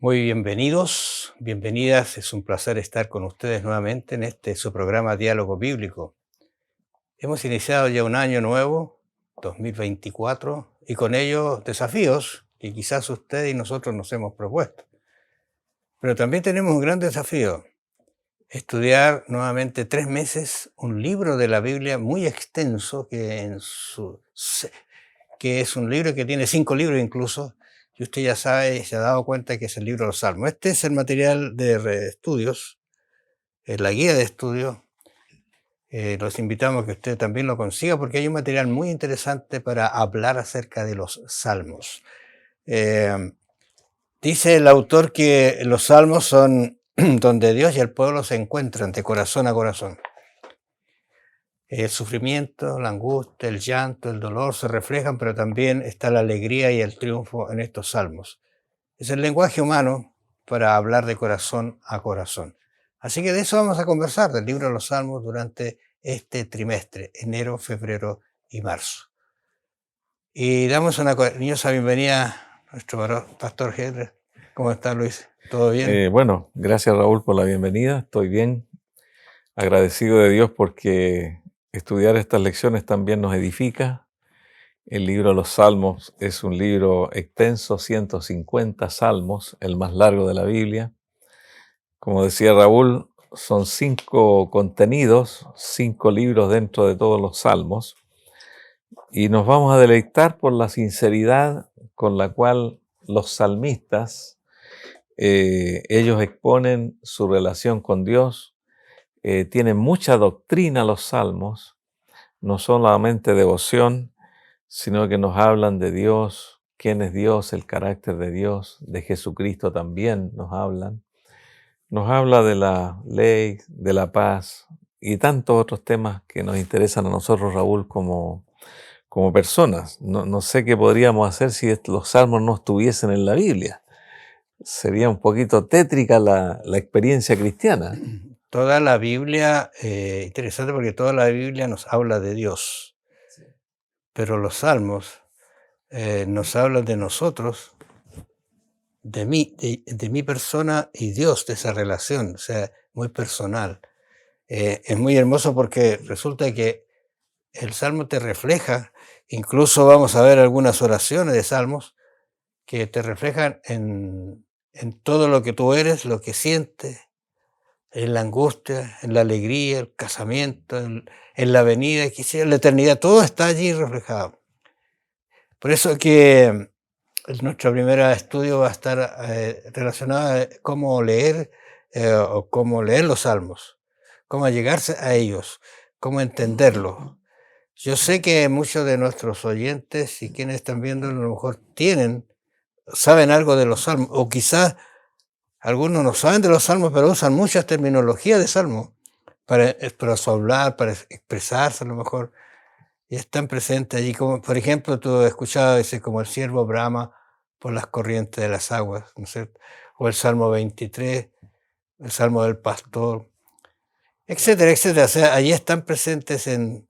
Muy bienvenidos, bienvenidas. Es un placer estar con ustedes nuevamente en su programa Diálogo Bíblico. Hemos iniciado ya un año nuevo, 2024, y con ello desafíos que quizás ustedes y nosotros nos hemos propuesto. Pero también tenemos un gran desafío: estudiar nuevamente 3 meses un libro de la Biblia muy extenso, que es un libro que tiene 5 libros incluso. Y usted ya sabe y se ha dado cuenta que es el libro de los Salmos. Este es el material de estudios, la guía de estudio. Los invitamos a que usted también lo consiga, porque hay un material muy interesante para hablar acerca de los Salmos. Dice el autor que los Salmos son donde Dios y el pueblo se encuentran de corazón a corazón. El sufrimiento, la angustia, el llanto, el dolor se reflejan, pero también está la alegría y el triunfo en estos salmos. Es el lenguaje humano para hablar de corazón a corazón. Así que de eso vamos a conversar, del libro de los Salmos, durante este trimestre, enero, febrero y marzo. Y damos una cariñosa bienvenida a nuestro pastor Hedre. ¿Cómo está, Luis? ¿Todo bien? Bueno, gracias, Raúl, por la bienvenida. Estoy bien, agradecido de Dios porque estudiar estas lecciones también nos edifica. El libro de los Salmos es un libro extenso, 150 salmos, el más largo de la Biblia. Como decía Raúl, son 5 contenidos, 5 libros dentro de todos los salmos. Y nos vamos a deleitar por la sinceridad con la cual los salmistas, ellos exponen su relación con Dios. Tienen mucha doctrina los salmos, no solamente devoción, sino que nos hablan de Dios, quién es Dios, el carácter de Dios, de Jesucristo también nos hablan. Nos habla de la ley, de la paz y tantos otros temas que nos interesan a nosotros, Raúl, como personas. No sé qué podríamos hacer si los salmos no estuviesen en la Biblia. Sería un poquito tétrica la experiencia cristiana. Toda la Biblia, interesante porque toda la Biblia nos habla de Dios, sí. Pero los salmos nos hablan de nosotros, de mí, de mi persona y Dios, de esa relación, o sea, muy personal. Es muy hermoso porque resulta que el salmo te refleja, incluso vamos a ver algunas oraciones de salmos que te reflejan en todo lo que tú eres, lo que sientes, en la angustia, en la alegría, el casamiento, en la venida, quisiera la eternidad, todo está allí reflejado. Por eso que nuestro primer estudio va a estar relacionado a cómo leer o cómo leer los salmos, cómo llegarse a ellos, cómo entenderlos. Yo sé que muchos de nuestros oyentes y quienes están viendo a lo mejor saben algo de los salmos, o quizás algunos no saben de los salmos, pero usan muchas terminologías de salmos para su hablar, para expresarse a lo mejor, y están presentes allí, como por ejemplo tú has escuchado ese como el siervo brama por las corrientes de las aguas, ¿no es cierto? O el Salmo 23, el Salmo del pastor, etcétera, etcétera. O sea, allí están presentes en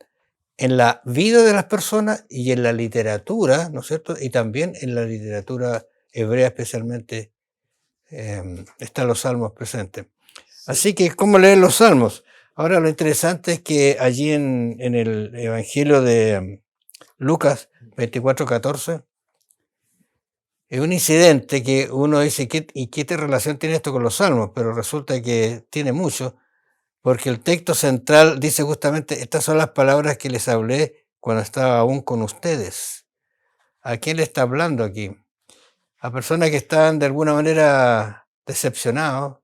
la vida de las personas y en la literatura, ¿no es cierto? Y también en la literatura hebrea especialmente están los salmos presentes. Así que, ¿cómo leer los salmos? Ahora, lo interesante es que allí en el Evangelio de Lucas 24:14, es un incidente que uno dice, ¿qué relación tiene esto con los salmos? Pero resulta que tiene mucho, porque el texto central dice justamente, estas son las palabras que les hablé cuando estaba aún con ustedes. ¿A quién le está hablando aquí? A personas que están de alguna manera decepcionados,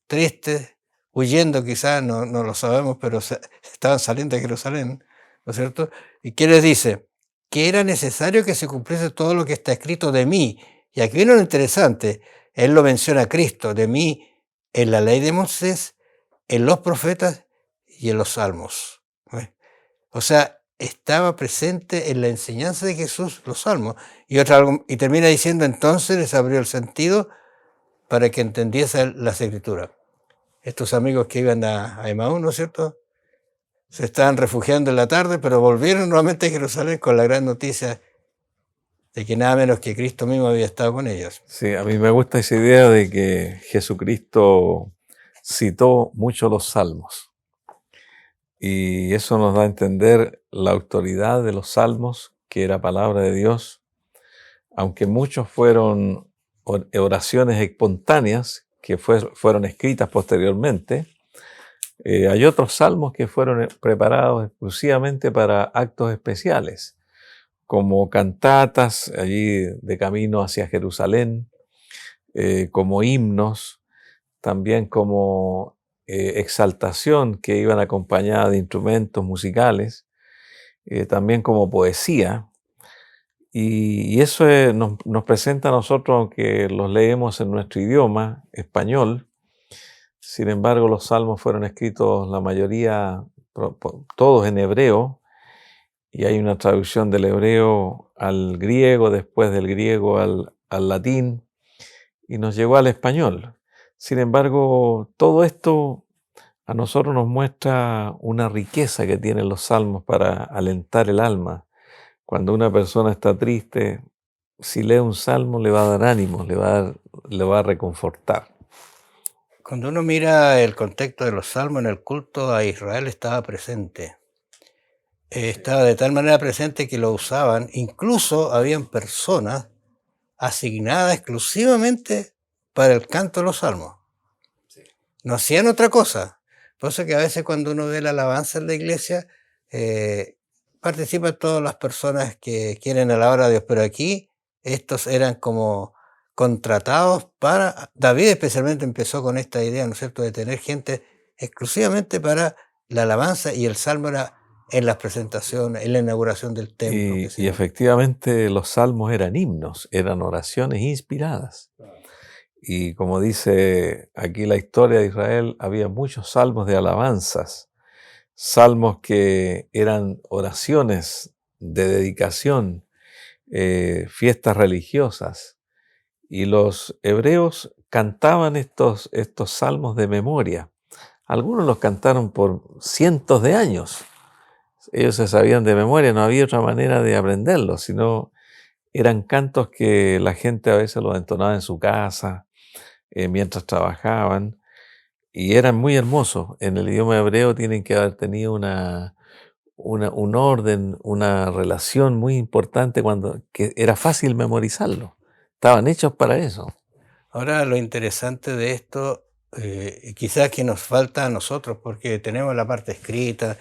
tristes, huyendo quizás, no lo sabemos, pero estaban saliendo de Jerusalén, ¿no es cierto? ¿Y qué les dice? Que era necesario que se cumpliese todo lo que está escrito de mí. Y aquí viene lo interesante, él lo menciona a Cristo, de mí en la ley de Moisés, en los profetas y en los salmos. O sea, estaba presente en la enseñanza de Jesús los salmos. Y termina diciendo, entonces les abrió el sentido para que entendiesen las escrituras. Estos amigos que iban a Emaús, ¿no es cierto?, se estaban refugiando en la tarde, pero volvieron nuevamente a Jerusalén con la gran noticia de que nada menos que Cristo mismo había estado con ellos. Sí, a mí me gusta esa idea de que Jesucristo citó mucho los salmos. Y eso nos da a entender la autoridad de los salmos, que era palabra de Dios, aunque muchos fueron oraciones espontáneas que fueron escritas posteriormente. Hay otros salmos que fueron preparados exclusivamente para actos especiales, como cantatas allí de camino hacia Jerusalén, como himnos, también como exaltación que iban acompañadas de instrumentos musicales, también como poesía. Y eso nos presenta a nosotros, aunque los leemos en nuestro idioma, español. Sin embargo, los salmos fueron escritos, la mayoría, todos en hebreo, y hay una traducción del hebreo al griego, después del griego al latín, y nos llegó al español. Sin embargo, todo esto a nosotros nos muestra una riqueza que tienen los salmos para alentar el alma. Cuando una persona está triste, si lee un salmo le va a dar ánimo, le va a reconfortar. Cuando uno mira el contexto de los salmos en el culto a Israel, estaba presente. Estaba de tal manera presente que lo usaban. Incluso habían personas asignadas exclusivamente para el canto de los salmos. No hacían otra cosa. Por eso que a veces cuando uno ve la alabanza en la iglesia, participan todas las personas que quieren alabar a Dios, pero aquí estos eran como contratados para... David especialmente empezó con esta idea, ¿no es cierto?, de tener gente exclusivamente para la alabanza, y el salmo era en las presentaciones, en la inauguración del templo. Y efectivamente los salmos eran himnos, eran oraciones inspiradas. Y como dice aquí la historia de Israel, había muchos salmos de alabanzas, salmos que eran oraciones de dedicación, fiestas religiosas. Y los hebreos cantaban estos salmos de memoria. Algunos los cantaron por cientos de años. Ellos se sabían de memoria, no había otra manera de aprenderlos, sino eran cantos que la gente a veces los entonaba en su casa, mientras trabajaban, y eran muy hermosos. En el idioma hebreo tienen que haber tenido un orden, una relación muy importante, que era fácil memorizarlo. Estaban hechos para eso. Ahora, lo interesante de esto, quizás que nos falta a nosotros, porque tenemos la parte escrita,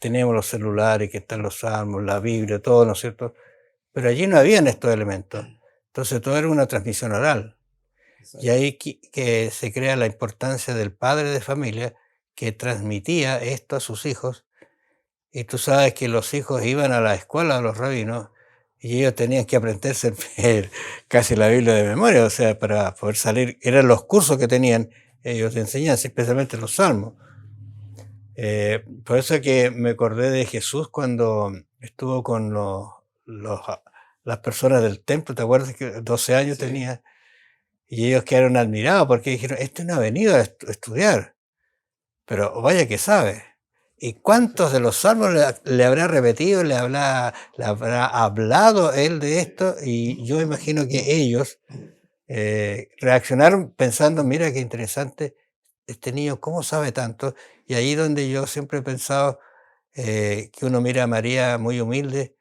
tenemos los celulares, que están los salmos, la Biblia, todo, ¿no es cierto? Pero allí no habían estos elementos. Entonces todo era una transmisión oral. Y ahí que se crea la importancia del padre de familia que transmitía esto a sus hijos. Y tú sabes que los hijos iban a la escuela de los rabinos y ellos tenían que aprenderse casi la Biblia de memoria, o sea, para poder salir. Eran los cursos que tenían ellos de enseñanza, especialmente los salmos. Por eso que me acordé de Jesús cuando estuvo con las personas del templo. ¿Te acuerdas que 12 años tenía? Y ellos quedaron admirados porque dijeron, este no ha venido a estudiar, pero vaya que sabe. ¿Y cuántos de los salmos le habrá repetido, le habrá hablado él de esto? Y yo imagino que ellos reaccionaron pensando, mira qué interesante este niño, ¿cómo sabe tanto? Y ahí donde yo siempre he pensado que uno mira a María muy humilde,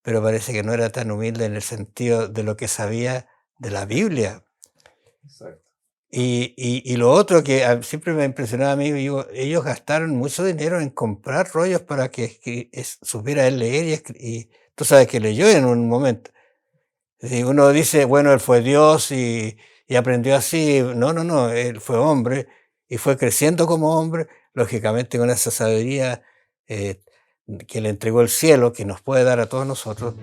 pero parece que no era tan humilde en el sentido de lo que sabía de la Biblia. Exacto. Y lo otro que siempre me ha impresionado a mí, digo, ellos gastaron mucho dinero en comprar rollos para que supiera él leer y tú sabes que leyó en un momento. Y uno dice, bueno, él fue Dios y aprendió así. No, él fue hombre y fue creciendo como hombre, lógicamente con esa sabiduría que le entregó el cielo, que nos puede dar a todos nosotros.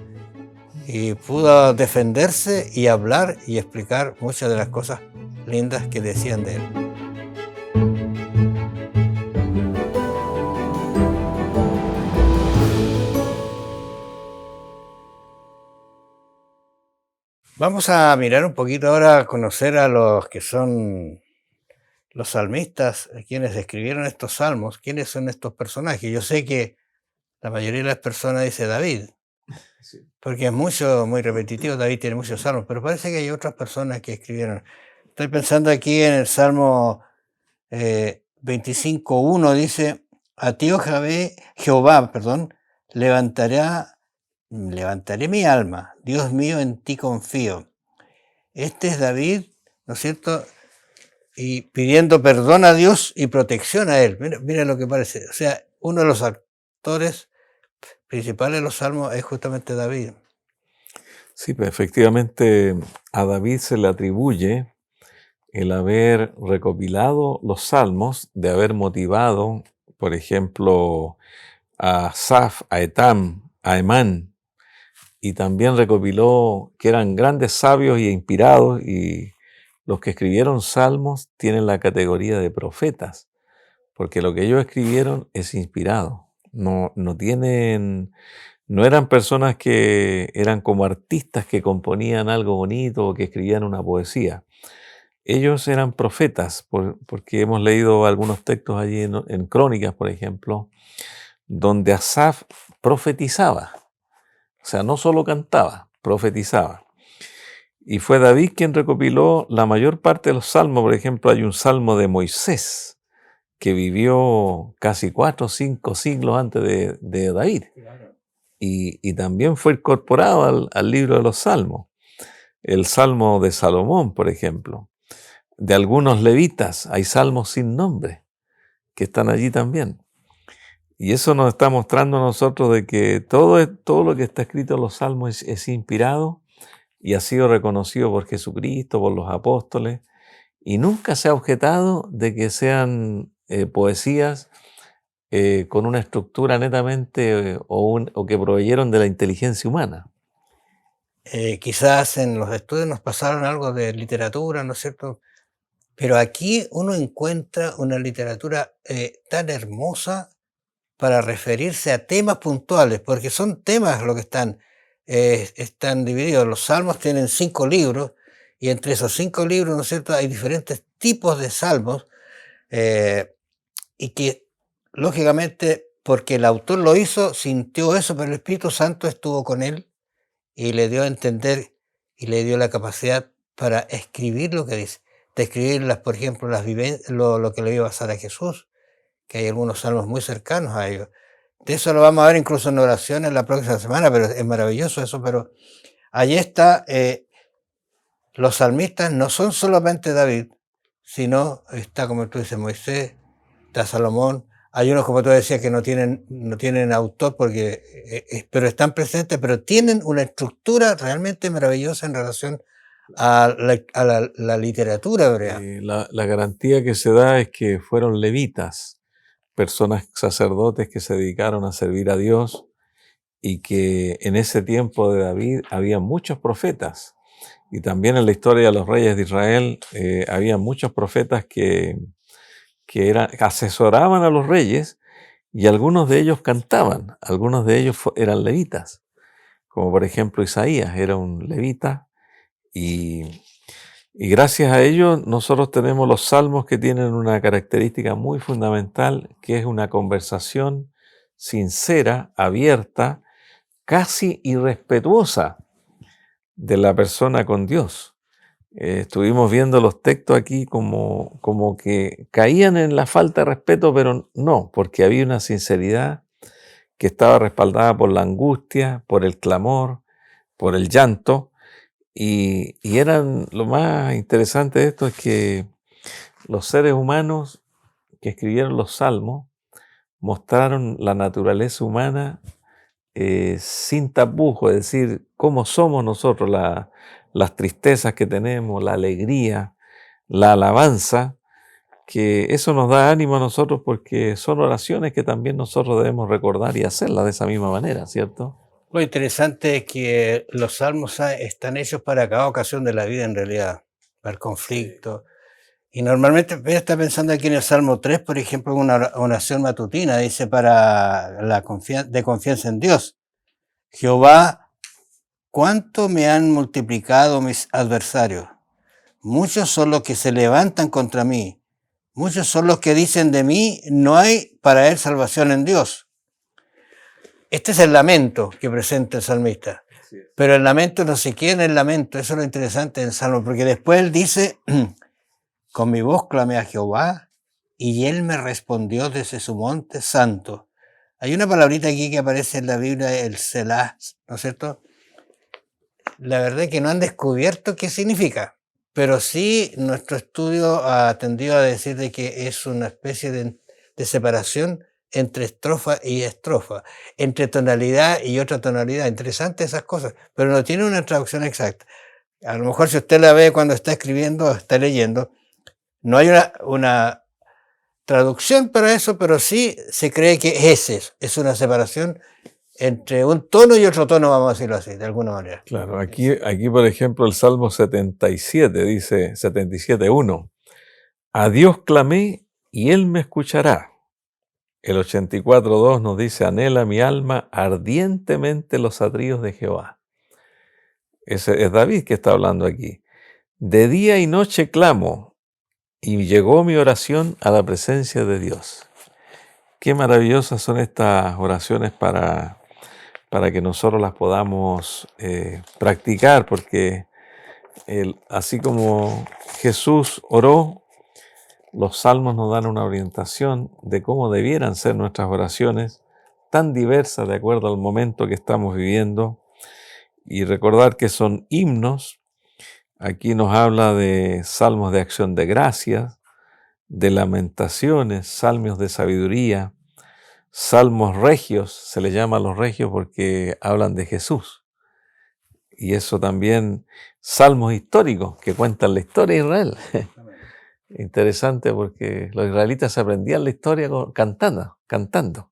y pudo defenderse y hablar y explicar muchas de las cosas lindas que decían de él. Vamos a mirar un poquito ahora, a conocer a los que son los salmistas, quienes escribieron estos salmos. ¿Quiénes son estos personajes? Yo sé que la mayoría de las personas dice David, Sí. porque es muy repetitivo. David tiene muchos salmos, pero parece que hay otras personas que escribieron. Estoy pensando aquí en el Salmo 25:1, dice: a ti, oh Jehová, levantaré mi alma, Dios mío, en ti confío. Este es David, ¿no es cierto? Y pidiendo perdón a Dios y protección a él. Mira lo que parece. O sea, uno de los actores principales de los salmos es justamente David. Sí, pues efectivamente a David se le atribuye el haber recopilado los salmos, de haber motivado, por ejemplo, a Asaf, a Etam, a Emán, y también recopiló que eran grandes sabios y inspirados, y los que escribieron salmos tienen la categoría de profetas, porque lo que ellos escribieron es inspirado. No eran personas que eran como artistas que componían algo bonito o que escribían una poesía. Ellos eran profetas, porque hemos leído algunos textos allí en Crónicas, por ejemplo, donde Asaf profetizaba. O sea, no solo cantaba, profetizaba. Y fue David quien recopiló la mayor parte de los salmos. Por ejemplo, hay un salmo de Moisés, que vivió casi 4 o 5 siglos antes de David. Y también fue incorporado al libro de los salmos. El salmo de Salomón, por ejemplo. De algunos levitas hay salmos sin nombre que están allí también. Y eso nos está mostrando a nosotros de que todo lo que está escrito en los salmos es inspirado y ha sido reconocido por Jesucristo, por los apóstoles, y nunca se ha objetado de que sean poesías con una estructura netamente o que proveyeron de la inteligencia humana. Quizás en los estudios nos pasaron algo de literatura, ¿no es cierto? Pero aquí uno encuentra una literatura tan hermosa para referirse a temas puntuales, porque son temas lo que están divididos. Los salmos tienen 5 libros, y entre esos 5 libros, ¿no es cierto?, hay diferentes tipos de salmos, y que, lógicamente, porque el autor lo hizo, sintió eso, pero el Espíritu Santo estuvo con él y le dio a entender y le dio la capacidad para escribir lo que dice, de escribir, por ejemplo, lo que le iba a pasar a Jesús, que hay algunos salmos muy cercanos a ellos. De eso lo vamos a ver incluso en oraciones la próxima semana, pero es maravilloso eso. Pero allí está, los salmistas no son solamente David, sino está, como tú dices, Moisés, está Salomón. Hay unos, como tú decías, que no tienen autor, pero están presentes, pero tienen una estructura realmente maravillosa en relación a la literatura hebrea. La garantía que se da es que fueron levitas, personas sacerdotes que se dedicaron a servir a Dios, y que en ese tiempo de David había muchos profetas. Y también en la historia de los reyes de Israel había muchos profetas que asesoraban a los reyes, y algunos de ellos cantaban, algunos de ellos eran levitas, como por ejemplo Isaías era un levita, y gracias a ello nosotros tenemos los salmos, que tienen una característica muy fundamental, que es una conversación sincera, abierta, casi irrespetuosa de la persona con Dios. Estuvimos viendo los textos aquí como que caían en la falta de respeto, pero no, porque había una sinceridad que estaba respaldada por la angustia, por el clamor, por el llanto, y lo más interesante de esto es que los seres humanos que escribieron los salmos mostraron la naturaleza humana sin tapujos, es decir, cómo somos nosotros, las tristezas que tenemos, la alegría, la alabanza, que eso nos da ánimo a nosotros, porque son oraciones que también nosotros debemos recordar y hacerlas de esa misma manera, ¿cierto? Lo interesante es que los salmos están hechos para cada ocasión de la vida en realidad, para el conflicto. Y normalmente voy a estar pensando aquí en el Salmo 3, por ejemplo, una oración matutina, dice para la confianza en Dios. Jehová, ¿cuánto me han multiplicado mis adversarios? Muchos son los que se levantan contra mí. Muchos son los que dicen de mí, no hay para él salvación en Dios. Este es el lamento que presenta el salmista. Pero el lamento no se queda en el lamento, eso es lo interesante del Salmo, porque después él dice, con mi voz clamé a Jehová y él me respondió desde su monte santo. Hay una palabrita aquí que aparece en la Biblia, el Selah, ¿no es cierto? La verdad es que no han descubierto qué significa, pero sí nuestro estudio ha tendido a decir de que es una especie de separación entre estrofa y estrofa, entre tonalidad y otra tonalidad. Interesante esas cosas, pero no tiene una traducción exacta. A lo mejor si usted la ve cuando está escribiendo o está leyendo, no hay una traducción para eso, pero sí se cree que es una separación entre un tono y otro tono, vamos a decirlo así, de alguna manera. Claro, aquí por ejemplo, el Salmo 77 dice, 77:1, a Dios clamé y Él me escuchará. El 84:2 nos dice, anhela mi alma ardientemente los atrios de Jehová. Ese es David que está hablando aquí. De día y noche clamo, y llegó mi oración a la presencia de Dios. Qué maravillosas son estas oraciones para que nosotros las podamos practicar, porque así como Jesús oró, los salmos nos dan una orientación de cómo debieran ser nuestras oraciones, tan diversas de acuerdo al momento que estamos viviendo, y recordar que son himnos. Aquí nos habla de salmos de acción de gracias, de lamentaciones, salmos de sabiduría, salmos regios, se les llama a los regios porque hablan de Jesús. Y eso también, salmos históricos que cuentan la historia de Israel. Interesante porque los israelitas aprendían la historia cantando.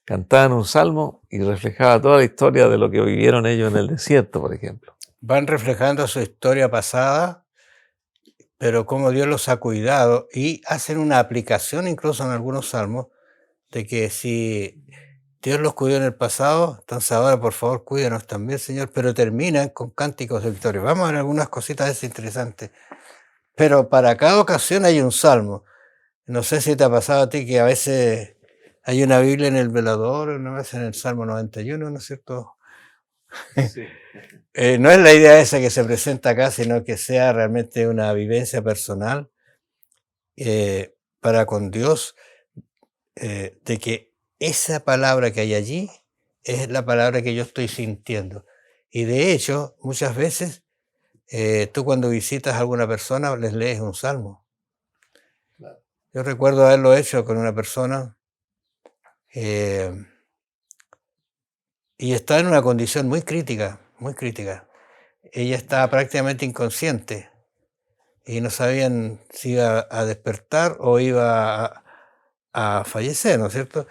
Cantaban un salmo y reflejaba toda la historia de lo que vivieron ellos en el desierto, por ejemplo. Van reflejando su historia pasada, pero cómo Dios los ha cuidado, y hacen una aplicación incluso en algunos salmos de que si Dios los cuidó en el pasado, entonces ahora por favor cuídanos también, Señor, pero terminan con cánticos de victoria. Vamos a ver algunas cositas de eso interesantes. Pero para cada ocasión hay un salmo. No sé si te ha pasado a ti que a veces hay una Biblia en el velador, una vez en el Salmo 91, ¿no es cierto? Sí. No es la idea esa que se presenta acá, sino que sea realmente una vivencia personal para con Dios, de que esa palabra que hay allí es la palabra que yo estoy sintiendo. Y de hecho, muchas veces tú cuando visitas a alguna persona les lees un salmo. Claro. Yo recuerdo haberlo hecho con una persona y estaba en una condición muy crítica, muy crítica. Ella estaba prácticamente inconsciente y no sabían si iba a despertar o iba a fallecer, ¿no es cierto?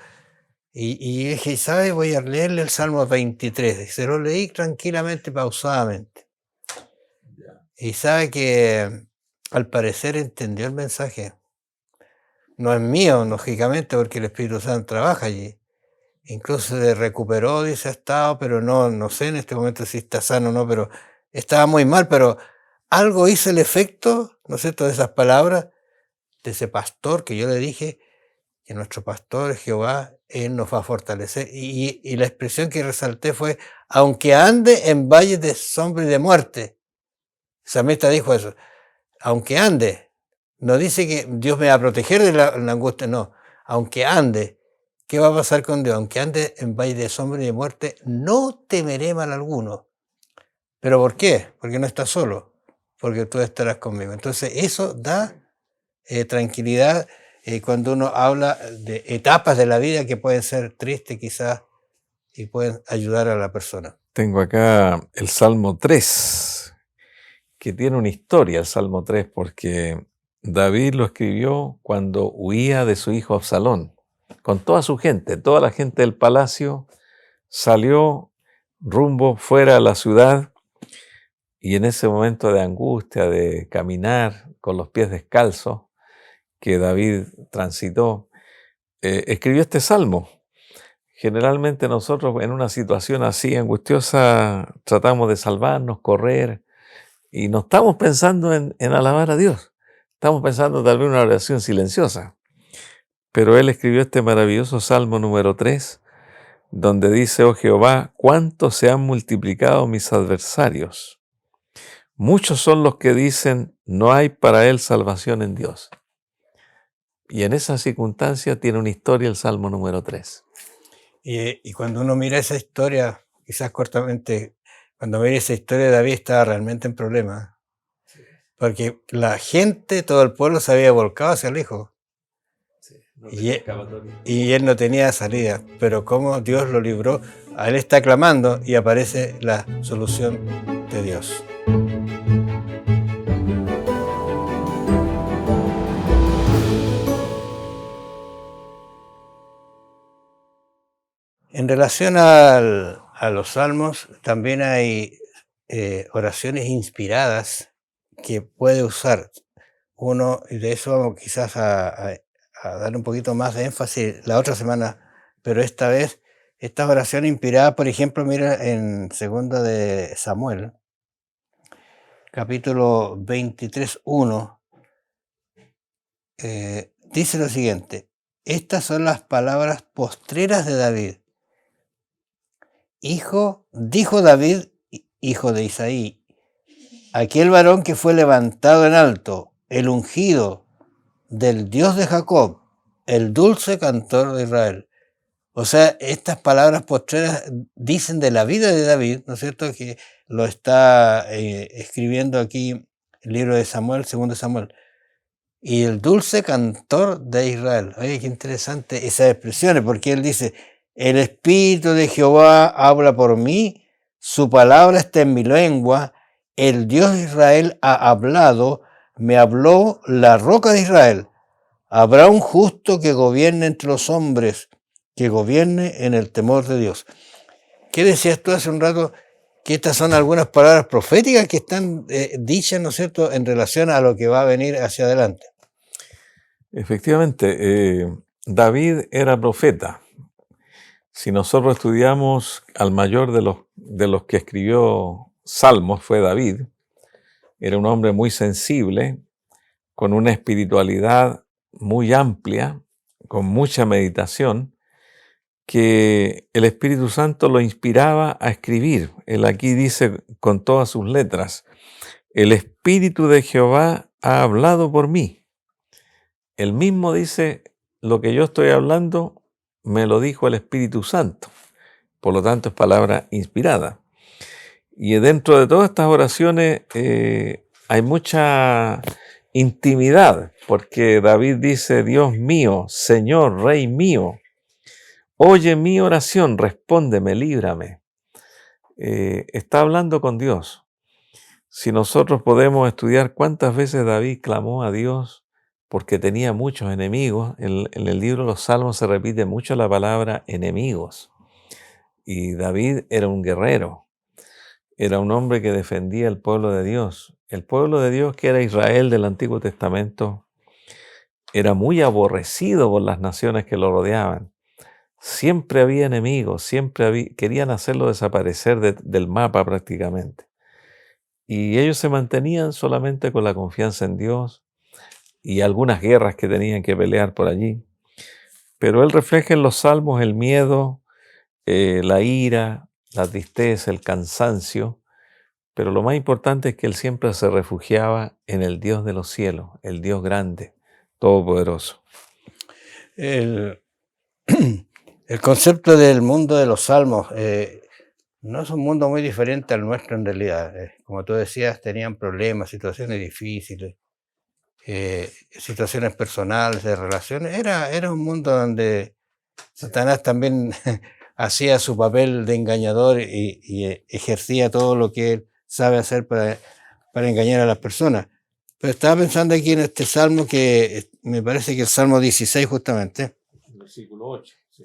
Y dije, ¿sabes? Voy a leerle el Salmo 23. Y se lo leí tranquilamente, pausadamente. Y sabe que al parecer entendió el mensaje. No es mío, lógicamente, porque el Espíritu Santo trabaja allí. Incluso se recuperó, dice, ha estado, pero no sé en este momento si está sano o no, pero estaba muy mal, pero algo hizo el efecto, ¿no es cierto?, de esas palabras, de ese pastor que yo le dije, que nuestro pastor es Jehová, Él nos va a fortalecer. Y la expresión que resalté fue, aunque ande en valles de sombra y de muerte. El salmista dijo eso, aunque ande. No dice que Dios me va a proteger de la angustia, no. Aunque ande. ¿Qué va a pasar con Dios? Aunque ande en valle de sombra y de muerte, no temeré mal alguno. ¿Pero por qué? Porque no estás solo, porque tú estarás conmigo. Entonces eso da tranquilidad cuando uno habla de etapas de la vida que pueden ser tristes quizás y pueden ayudar a la persona. Tengo acá el Salmo 3, que tiene una historia, el Salmo 3, porque David lo escribió cuando huía de su hijo Absalón, con toda su gente, toda la gente del palacio salió rumbo fuera a la ciudad, y en ese momento de angustia, de caminar con los pies descalzos que David transitó, escribió este salmo. Generalmente nosotros en una situación así angustiosa tratamos de salvarnos, correr, y no estamos pensando en alabar a Dios. Estamos pensando tal vez en una oración silenciosa. Pero él escribió este maravilloso Salmo número 3, donde dice: oh Jehová, cuánto se han multiplicado mis adversarios. Muchos son los que dicen, no hay para él salvación en Dios. Y en esa circunstancia tiene una historia el Salmo número 3. Y cuando uno mira esa historia, quizás cortamente, cuando mira esa historia, David estaba realmente en problemas. Porque la gente, todo el pueblo se había volcado hacia el hijo. Y él no tenía salida. Pero como Dios lo libró, a él está clamando y aparece la solución de Dios. En relación a los salmos, también hay oraciones inspiradas que puede usar uno, y de eso vamos quizás a dar un poquito más de énfasis la otra semana, pero esta vez, estas oraciones inspiradas, por ejemplo, mira en 2 de Samuel, capítulo 23:1, dice lo siguiente: estas son las palabras postreras de David. Dijo David, hijo de Isaí, aquel varón que fue levantado en alto, el ungido del Dios de Jacob, el dulce cantor de Israel. O sea, estas palabras postreras dicen de la vida de David, ¿no es cierto?, que lo está escribiendo aquí el libro de Samuel, 2 de Samuel. Y el dulce cantor de Israel. Oye, qué interesante esas expresiones, porque él dice: el Espíritu de Jehová habla por mí, su palabra está en mi lengua, el Dios de Israel ha hablado, me habló la roca de Israel. Habrá un justo que gobierne entre los hombres, que gobierne en el temor de Dios. ¿Qué decías tú hace un rato? Que estas son algunas palabras proféticas que están dichas, ¿no es cierto?, en relación a lo que va a venir hacia adelante. Efectivamente, David era profeta. Si nosotros estudiamos al mayor de los que escribió Salmos, fue David. Era un hombre muy sensible, con una espiritualidad muy amplia, con mucha meditación, que el Espíritu Santo lo inspiraba a escribir. Él aquí dice con todas sus letras: el Espíritu de Jehová ha hablado por mí. Él mismo dice: lo que yo estoy hablando me lo dijo el Espíritu Santo. Por lo tanto, es palabra inspirada. Y dentro de todas estas oraciones hay mucha intimidad, porque David dice: Dios mío, Señor, Rey mío, oye mi oración, respóndeme, líbrame. Está hablando con Dios. Si nosotros podemos estudiar cuántas veces David clamó a Dios porque tenía muchos enemigos, en el libro de los Salmos se repite mucho la palabra enemigos. Y David era un guerrero, era un hombre que defendía el pueblo de Dios. El pueblo de Dios, que era Israel del Antiguo Testamento, era muy aborrecido por las naciones que lo rodeaban. Siempre había enemigos, querían hacerlo desaparecer del mapa prácticamente. Y ellos se mantenían solamente con la confianza en Dios y algunas guerras que tenían que pelear por allí. Pero él refleja en los salmos el miedo, la ira, la tristeza, el cansancio. Pero lo más importante es que él siempre se refugiaba en el Dios de los cielos, el Dios grande, todopoderoso. El concepto del mundo de los salmos no es un mundo muy diferente al nuestro en realidad. Como tú decías, tenían problemas, situaciones difíciles, situaciones personales, de relaciones. Era un mundo donde Satanás también hacía su papel de engañador y ejercía todo lo que él sabe hacer para engañar a las personas. Pero estaba pensando aquí en este salmo, que me parece que el Salmo 16 justamente. Versículo 8. Sí.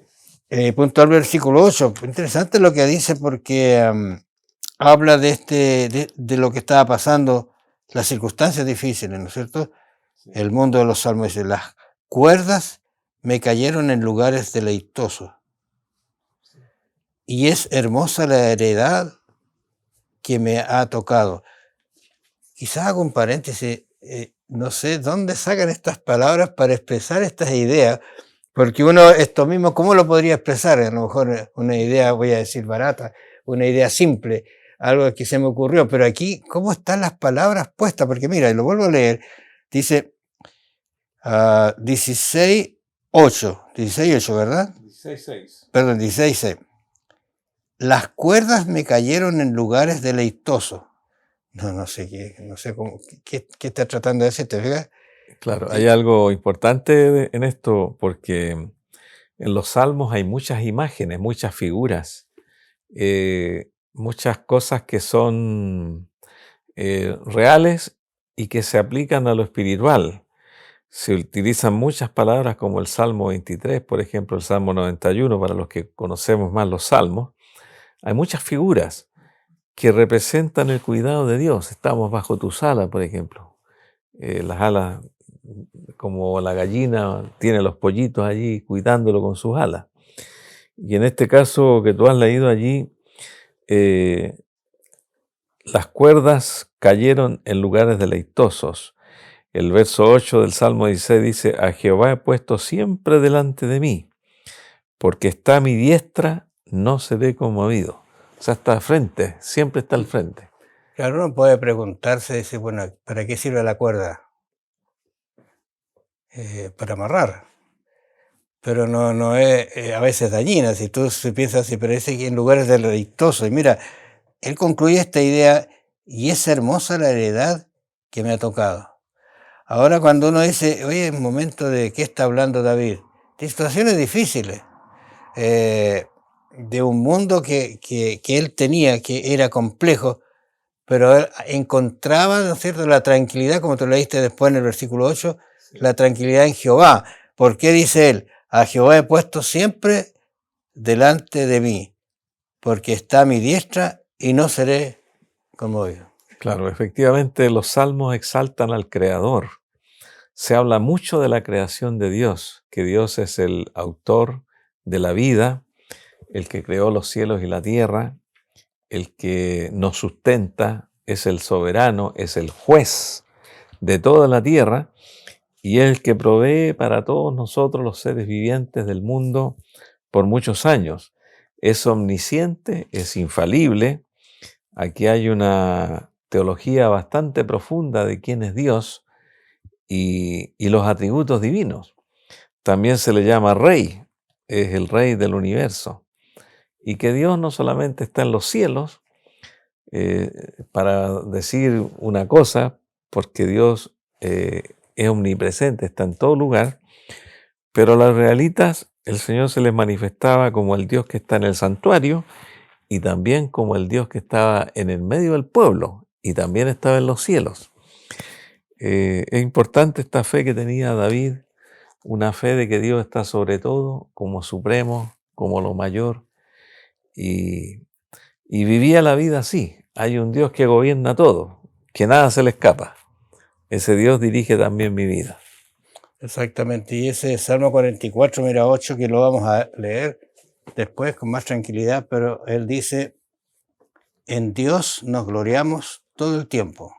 puntual versículo 8. Interesante lo que dice porque habla de lo que estaba pasando, las circunstancias difíciles, ¿no es cierto? El mundo de los salmos dice, las cuerdas me cayeron en lugares deleitosos y es hermosa la heredad que me ha tocado. Quizás hago un paréntesis, no sé dónde sacan estas palabras para expresar estas ideas, porque uno esto mismo, ¿cómo lo podría expresar? A lo mejor una idea, voy a decir barata, una idea simple, algo que se me ocurrió, pero aquí, ¿cómo están las palabras puestas? Porque mira, y lo vuelvo a leer, dice 16:8, ¿verdad? 16:6. Perdón, 16:6. Las cuerdas me cayeron en lugares deleitosos. No sé qué está tratando de decir, ¿te fijas? Claro, hay algo importante en esto porque en los salmos hay muchas imágenes, muchas figuras, muchas cosas que son reales y que se aplican a lo espiritual. Se utilizan muchas palabras como el Salmo 23, por ejemplo, el Salmo 91, para los que conocemos más los salmos. Hay muchas figuras que representan el cuidado de Dios. Estamos bajo tus alas, por ejemplo. Las alas, como la gallina tiene los pollitos allí cuidándolo con sus alas. Y en este caso que tú has leído allí, las cuerdas cayeron en lugares deleitosos. El verso 8 del Salmo 16 dice, a Jehová he puesto siempre delante de mí, porque está a mi diestra, no seré conmovido. O sea, está al frente, siempre está al frente. Claro, uno puede preguntarse, dice, bueno, ¿para qué sirve la cuerda? Para amarrar. Pero no es a veces dañina, si tú piensas así, pero es en lugares deleitosos. Y mira, él concluye esta idea, y es hermosa la heredad que me ha tocado. Ahora cuando uno dice, oye, es momento de qué está hablando David, de situaciones difíciles, de un mundo que él tenía, que era complejo, pero él encontraba, ¿no es cierto?, la tranquilidad, como tú leíste después en el versículo 8, la tranquilidad en Jehová. ¿Por qué dice él? A Jehová he puesto siempre delante de mí, porque está a mi diestra y no seré conmovido. Claro, efectivamente los salmos exaltan al Creador. Se habla mucho de la creación de Dios, que Dios es el autor de la vida, el que creó los cielos y la tierra, el que nos sustenta, es el soberano, es el juez de toda la tierra y el que provee para todos nosotros los seres vivientes del mundo por muchos años. Es omnisciente, es infalible. Aquí hay una teología bastante profunda de quién es Dios y los atributos divinos. También se le llama rey, es el rey del universo. Y que Dios no solamente está en los cielos, para decir una cosa, porque Dios es omnipresente, está en todo lugar, pero a los israelitas el Señor se les manifestaba como el Dios que está en el santuario y también como el Dios que estaba en el medio del pueblo y también estaba en los cielos. Es importante esta fe que tenía David, una fe de que Dios está sobre todo, como supremo, como lo mayor, y vivía la vida así. Hay un Dios que gobierna todo, que nada se le escapa. Ese Dios dirige también mi vida. Exactamente, y ese Salmo 44, mira 8, que lo vamos a leer después con más tranquilidad, pero él dice, en Dios nos gloriamos todo el tiempo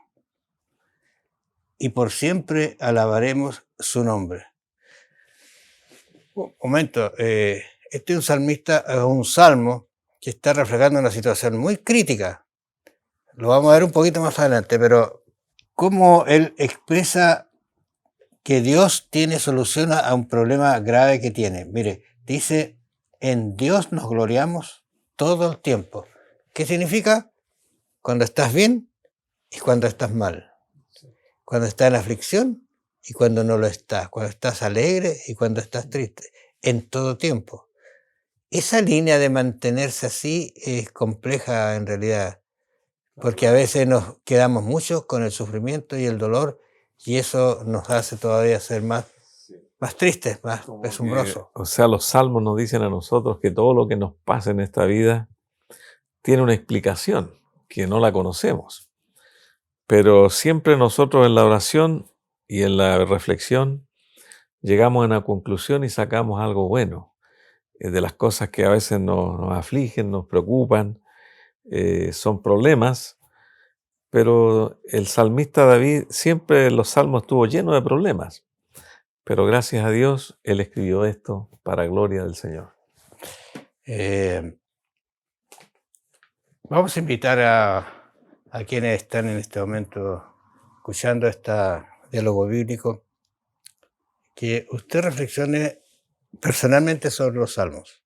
y por siempre alabaremos su nombre. Un momento, este es un salmista, un salmo que está reflejando una situación muy crítica. Lo vamos a ver un poquito más adelante, pero cómo él expresa que Dios tiene solución a un problema grave que tiene. Mire, dice, en Dios nos gloriamos todo el tiempo. ¿Qué significa? Cuando estás bien y cuando estás mal. Cuando estás en aflicción y cuando no lo estás. Cuando estás alegre y cuando estás triste. En todo tiempo. Esa línea de mantenerse así es compleja en realidad, porque a veces nos quedamos mucho con el sufrimiento y el dolor y eso nos hace todavía ser más más triste, más Como pesumbroso. o sea, los salmos nos dicen a nosotros que todo lo que nos pasa en esta vida tiene una explicación, que no la conocemos. Pero siempre nosotros en la oración y en la reflexión llegamos a una conclusión y sacamos algo bueno de las cosas que a veces nos afligen, nos preocupan, son problemas. Pero el salmista David siempre en los salmos estuvo lleno de problemas. Pero gracias a Dios, él escribió esto para gloria del Señor. Vamos a invitar a quienes están en este momento escuchando este diálogo bíblico, que usted reflexione personalmente sobre los salmos,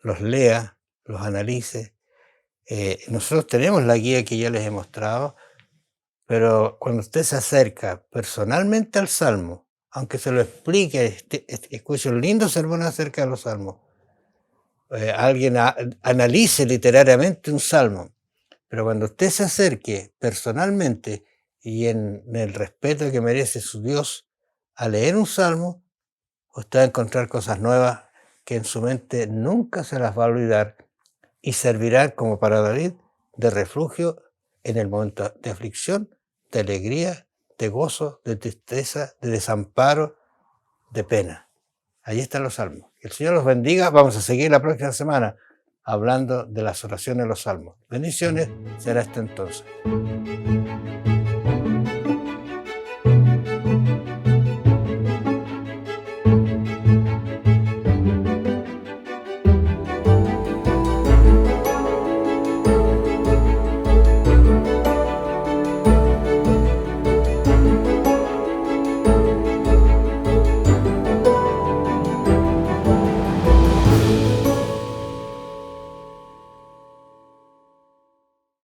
los lea, los analice. Nosotros tenemos la guía que ya les he mostrado, pero cuando usted se acerca personalmente al salmo, aunque se lo explique, escuche un lindo sermón acerca de los salmos, alguien analice literariamente un salmo, pero cuando usted se acerque personalmente y en el respeto que merece su Dios a leer un salmo, usted va a encontrar cosas nuevas que en su mente nunca se las va a olvidar y servirán, como para David, de refugio en el momento de aflicción, de alegría, de gozo, de tristeza, de desamparo, de pena. Ahí están los salmos. Que el Señor los bendiga. Vamos a seguir la próxima semana hablando de las oraciones de los salmos. Bendiciones. Será hasta entonces.